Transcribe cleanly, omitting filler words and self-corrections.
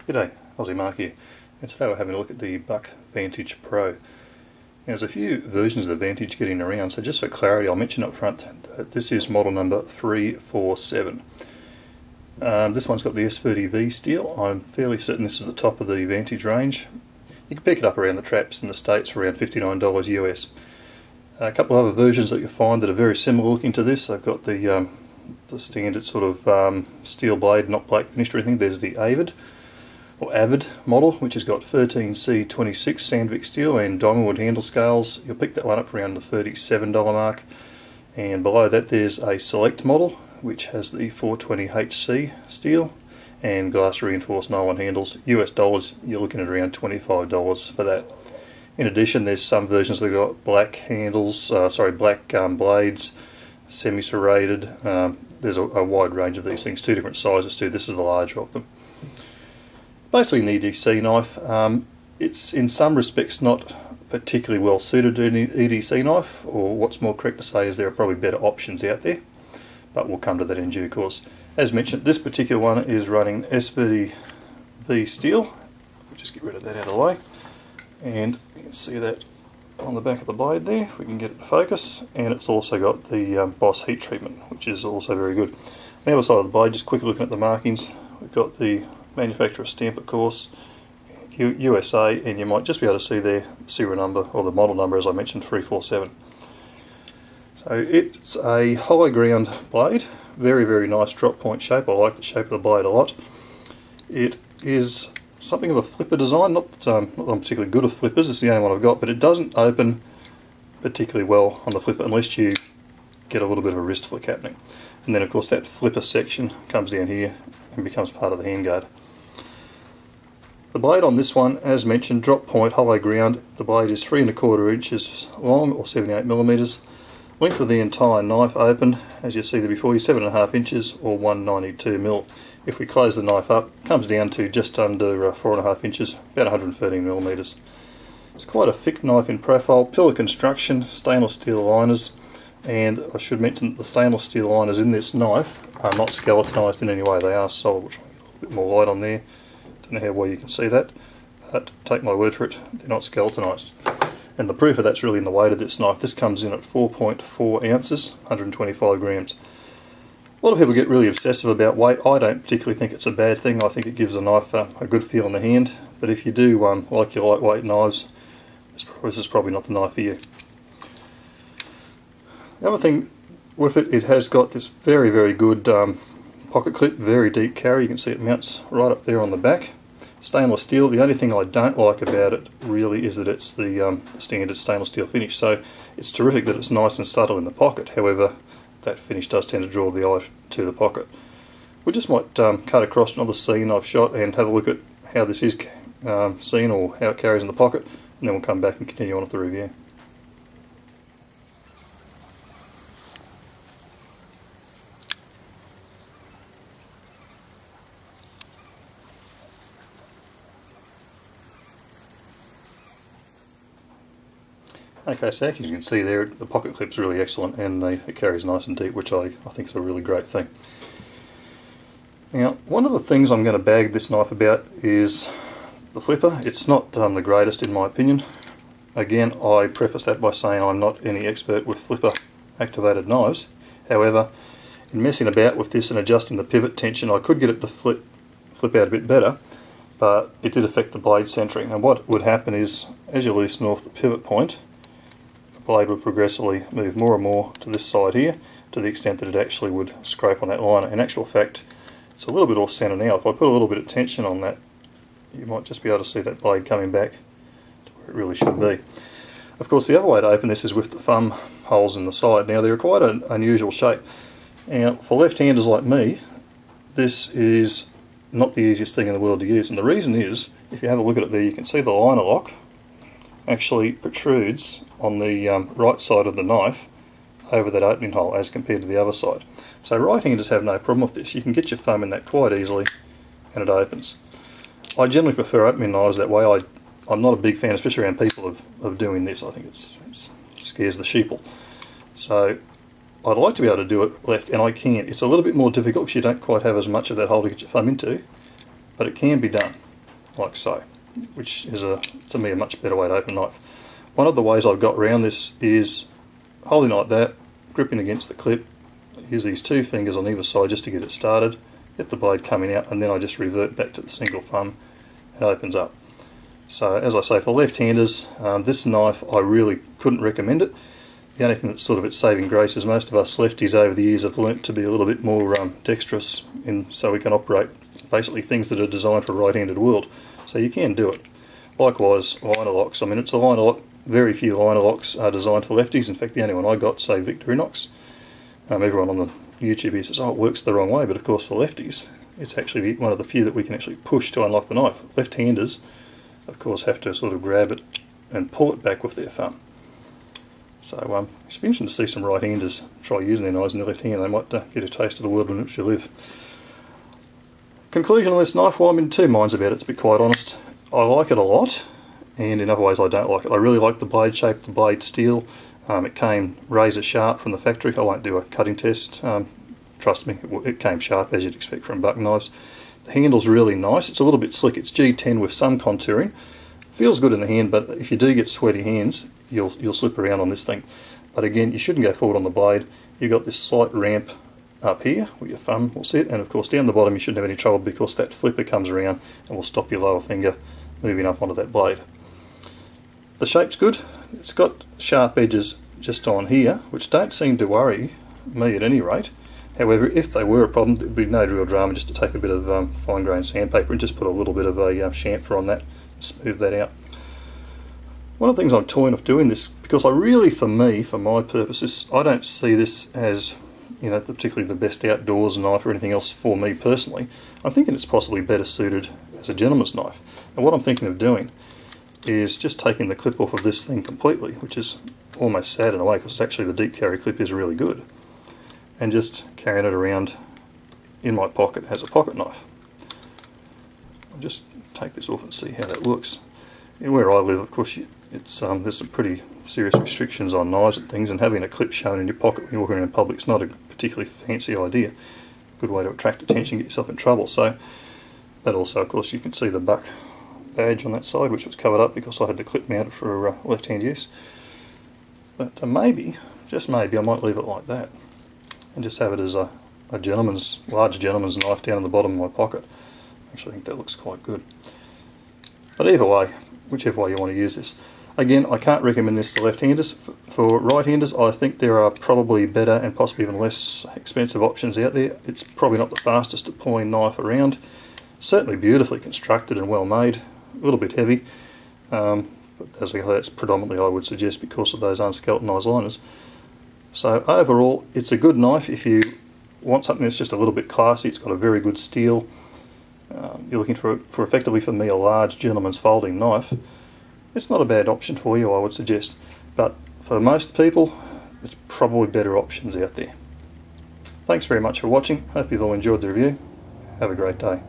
G'day, Aussie Mark here, and today we're having a look at the Buck Vantage Pro. Now, there's a few versions of the Vantage getting around, so just for clarity I'll mention up front that this is model number 347. This one's got the S30V steel. I'm fairly certain this is the top of the Vantage range. You can pick it up around the traps in the States for around $59 US. A couple of other versions that you'll find that are very similar looking to this. They've got the standard sort of steel blade, not black finished or anything. There's the Avid model, which has got 13C26 Sandvik steel and diamondwood handle scales. You'll pick that one up around the $37 mark. And below that there's a Select model, which has the 420HC steel and glass reinforced nylon handles. US dollars, you're looking at around $25 for that. In addition, there's some versions that have got black handles, black blades, semi-serrated. There's a wide range of these things, two different sizes too. This is the larger of them. Basically an EDC knife. It's in some respects not particularly well suited to an EDC knife, or what's more correct to say is there are probably better options out there, but we'll come to that in due course. As mentioned, this particular one is running S30V steel. We'll just get rid of that out of the way, and you can see that on the back of the blade there, if we can get it to focus, and it's also got the Boss heat treatment, which is also very good. On the other side of the blade, just quickly looking at the markings, we've got the manufacturer stamp, of course, USA, and you might just be able to see their serial number, or the model number, as I mentioned, 347. So it's a hollow ground blade, very, very nice drop point shape. I like the shape of the blade a lot. It is something of a flipper design, not that I'm particularly good at flippers, it's the only one I've got, but it doesn't open particularly well on the flipper unless you get a little bit of a wrist flick happening. And then of course that flipper section comes down here and becomes part of the handguard. The blade on this one, as mentioned, drop point, hollow ground. The blade is 3 1/4 inches long, or 78mm. Length of the entire knife open, as you see there before you, 7.5 inches or 192mm. If we close the knife up, it comes down to just under 4.5 inches, about 113mm. It's quite a thick knife in profile, pillar construction, stainless steel liners, and I should mention that the stainless steel liners in this knife are not skeletonized in any way. They are solid, which I'll get a little bit more light on there. Don't know how well you can see that, but take my word for it, they're not skeletonized. And the proof of that's really in the weight of this knife. This comes in at 4.4 ounces, 125 grams. A lot of people get really obsessive about weight. I don't particularly think it's a bad thing. I think it gives a knife a good feel in the hand. But if you do like your lightweight knives, this is probably not the knife for you. The other thing with it, it has got this very, very good pocket clip, very deep carry. You can see it mounts right up there on the back. Stainless steel. The only thing I don't like about it really is that it's the standard stainless steel finish. So it's terrific that it's nice and subtle in the pocket. However, that finish does tend to draw the eye to the pocket. We just might cut across another scene I've shot and have a look at how this is seen, or how it carries in the pocket, and then we'll come back and continue on with the review. Okay, so as you can see there, the pocket clip's really excellent, and it carries nice and deep, which I think is a really great thing. Now, one of the things I'm going to bag this knife about is the flipper. It's not the greatest in my opinion. Again, I preface that by saying I'm not any expert with flipper activated knives. However, in messing about with this and adjusting the pivot tension, I could get it to flip out a bit better, but it did affect the blade centering. And what would happen is, as you loosen off the pivot point, blade would progressively move more and more to this side here, to the extent that it actually would scrape on that liner. In actual fact, it's a little bit off center now. If I put a little bit of tension on that, you might just be able to see that blade coming back to where it really should be. Of course, the other way to open this is with the thumb holes in the side. Now, they're quite an unusual shape. Now, for left-handers like me, this is not the easiest thing in the world to use, and the reason is, if you have a look at it there, you can see the liner lock actually protrudes on the right side of the knife over that opening hole as compared to the other side. So right-handers have no problem with this. You can get your thumb in that quite easily and it opens. I generally prefer opening knives that way. I'm not a big fan, especially around people, of doing this. I think it scares the sheeple. So I'd like to be able to do it left, and I can. It's a little bit more difficult because you don't quite have as much of that hole to get your thumb into, but it can be done. like so, which is to me a much better way to open a knife. One of the ways I've got around this is holding like that, gripping against the clip, use these two fingers on either side just to get it started, get the blade coming out, and then I just revert back to the single thumb and it opens up. So as I say, for left-handers, this knife I really couldn't recommend it. The only thing that's sort of its saving grace is most of us lefties over the years have learnt to be a little bit more dexterous so we can operate basically things that are designed for a right-handed world. So you can do it. Likewise, liner locks. I mean, it's a liner lock. Very few liner locks are designed for lefties. In fact, the only one I got, say Victorinox. Everyone on the YouTube here says, oh, it works the wrong way, but of course for lefties, it's actually one of the few that we can actually push to unlock the knife. Left-handers, of course, have to sort of grab it and pull it back with their thumb. So it's been interesting to see some right-handers try using their knives in their left hand. They might get a taste of the world in which you live. Conclusion on this knife, well, I'm in two minds about it, to be quite honest. I like it a lot, and in other ways I don't like it. I really like the blade shape, the blade steel. It came razor sharp from the factory. I won't do a cutting test. Trust me, it came sharp as you'd expect from Buck knives. The handle's really nice. It's a little bit slick. It's G10 with some contouring. Feels good in the hand, but if you do get sweaty hands, you'll slip around on this thing. But again, you shouldn't go forward on the blade. You've got this slight ramp up here where your thumb will sit, and of course down the bottom you shouldn't have any trouble because that flipper comes around and will stop your lower finger moving up onto that blade. The shape's good. It's got sharp edges just on here, which don't seem to worry me at any rate. However, if they were a problem, there'd be no real drama just to take a bit of fine-grained sandpaper and just put a little bit of a chamfer on that and smooth that out. One of the things I'm toying of doing this, because I really, for my purposes, I don't see this as, you know, particularly the best outdoors knife or anything else for me personally. I'm thinking it's possibly better suited as a gentleman's knife. And what I'm thinking of doing is just taking the clip off of this thing completely, which is almost sad in a way because actually the deep carry clip is really good, and just carrying it around in my pocket as a pocket knife. I'll just take this off and see how that looks. And where I live, of course, there's some pretty serious restrictions on knives and things, and having a clip shown in your pocket when you're walking around in public is not a particularly fancy idea. Good way to attract attention, get yourself in trouble. So that also, of course, you can see the Buck badge on that side, which was covered up because I had the clip mounted for left-hand use. But maybe, just maybe, I might leave it like that and just have it as a large gentleman's knife down in the bottom of my pocket. Actually, I think that looks quite good. But either way, whichever way you want to use this. Again, I can't recommend this to left-handers. For right-handers, I think there are probably better and possibly even less expensive options out there. It's probably not the fastest deploying knife around. Certainly beautifully constructed and well made. A little bit heavy. But as I say, that's predominantly, I would suggest, because of those unskeletonized liners. So overall, it's a good knife if you want something that's just a little bit classy. It's got a very good steel. You're looking for effectively, for me, a large gentleman's folding knife. It's not a bad option for you, I would suggest. But for most people, there's probably better options out there. Thanks very much for watching. Hope you've all enjoyed the review. Have a great day.